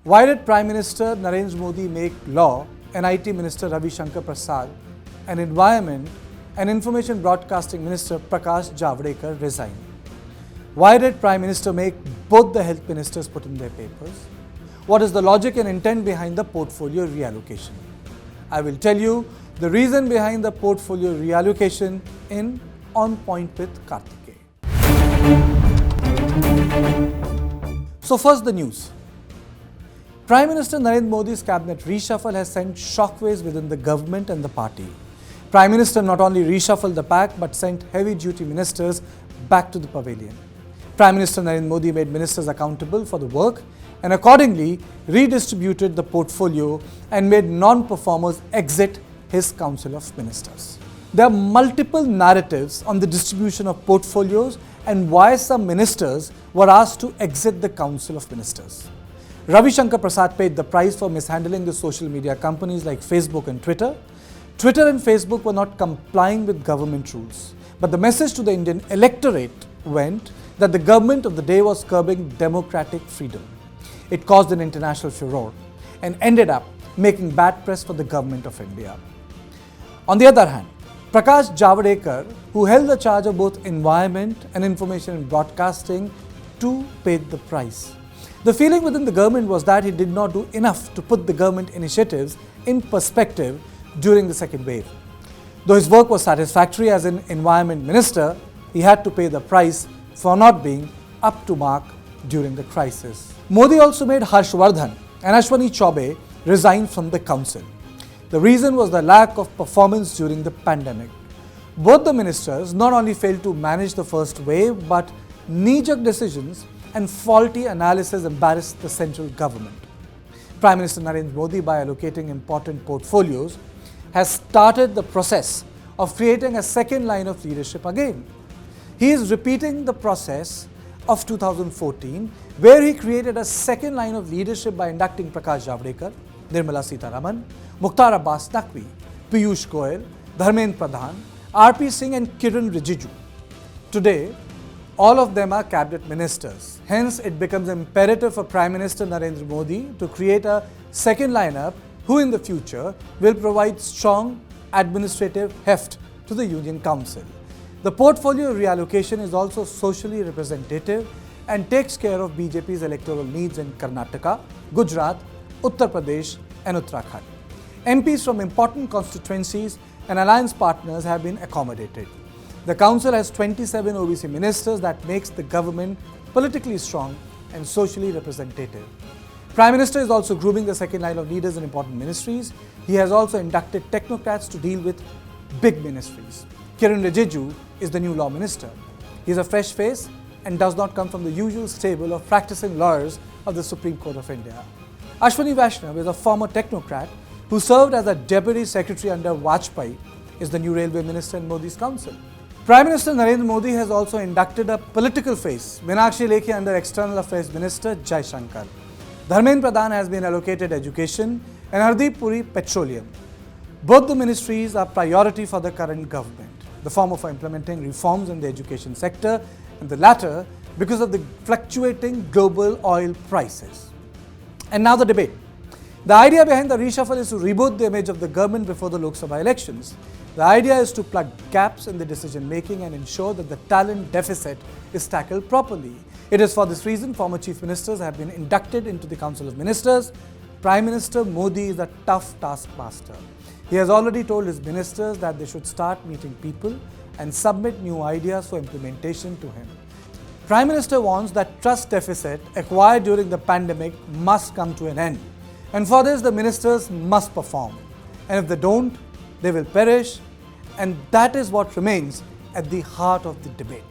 Why did Prime Minister Narendra Modi make law and IT Minister Ravi Shankar Prasad and Environment and Information Broadcasting Minister Prakash Javadekar resign? Why did Prime Minister make both the health ministers put in their papers? What is the logic and intent behind the portfolio reallocation? I will tell you the reason behind the portfolio reallocation in On Point with Kartikeya. So first the news. Prime Minister Narendra Modi's cabinet reshuffle has sent shockwaves within the government and the party. Prime Minister not only reshuffled the pack but sent heavy-duty ministers back to the pavilion. Prime Minister Narendra Modi made ministers accountable for the work and accordingly redistributed the portfolio and made non-performers exit his Council of Ministers. There are multiple narratives on the distribution of portfolios and why some ministers were asked to exit the Council of Ministers. Ravi Shankar Prasad paid the price for mishandling the social media companies like Facebook and Twitter. Twitter and Facebook were not complying with government rules. But the message to the Indian electorate went that the government of the day was curbing democratic freedom. It caused an international furore and ended up making bad press for the government of India. On the other hand, Prakash Javadekar, who held the charge of both environment and information and broadcasting, too paid the price. The feeling within the government was that he did not do enough to put the government initiatives in perspective during the second wave. Though his work was satisfactory as an environment minister, he had to pay the price for not being up to mark during the crisis. Modi also made Vardhan and Ashwani Chaube resign from the council. The reason was the lack of performance during the pandemic. Both the ministers not only failed to manage the first wave, but knee-jerk decisions and faulty analysis embarrassed the central government. Prime Minister Narendra Modi, by allocating important portfolios, has started the process of creating a second line of leadership again. He is repeating the process of 2014, where he created a second line of leadership by inducting Prakash Javadekar, Nirmala Sitharaman, Mukhtar Abbas Naqvi, Piyush Goyal, Dharmendra Pradhan, R.P. Singh and Kiran Rijiju. Today, all of them are cabinet ministers. Hence, it becomes imperative for Prime Minister Narendra Modi to create a second lineup who in the future will provide strong administrative heft to the Union Council. The portfolio reallocation is also socially representative and takes care of BJP's electoral needs in Karnataka, Gujarat, Uttar Pradesh and Uttarakhand. MPs from important constituencies and alliance partners have been accommodated. The council has 27 OBC ministers that makes the government politically strong and socially representative. Prime Minister is also grooming the second line of leaders in important ministries. He has also inducted technocrats to deal with big ministries. Kiran Rijiju is the new law minister. He is a fresh face and does not come from the usual stable of practicing lawyers of the Supreme Court of India. Ashwani is a former technocrat who served as a deputy secretary under Vajpayee, is the new railway minister in Modi's council. Prime Minister Narendra Modi has also inducted a political face, Meenakshi Lekhi under External Affairs Minister Jai Shankar. Dharmendra Pradhan has been allocated education and Hardeep Puri petroleum. Both the ministries are priority for the current government, the former for implementing reforms in the education sector and the latter because of the fluctuating global oil prices. And now the debate. The idea behind the reshuffle is to reboot the image of the government before the Lok Sabha elections. The idea is to plug gaps in the decision making and ensure that the talent deficit is tackled properly. It is for this reason former chief ministers have been inducted into the Council of Ministers. Prime Minister Modi is a tough taskmaster. He has already told his ministers that they should start meeting people and submit new ideas for implementation to him. Prime Minister wants that trust deficit acquired during the pandemic must come to an end. And for this, the ministers must perform. And if they don't, they will perish. And that is what remains at the heart of the debate.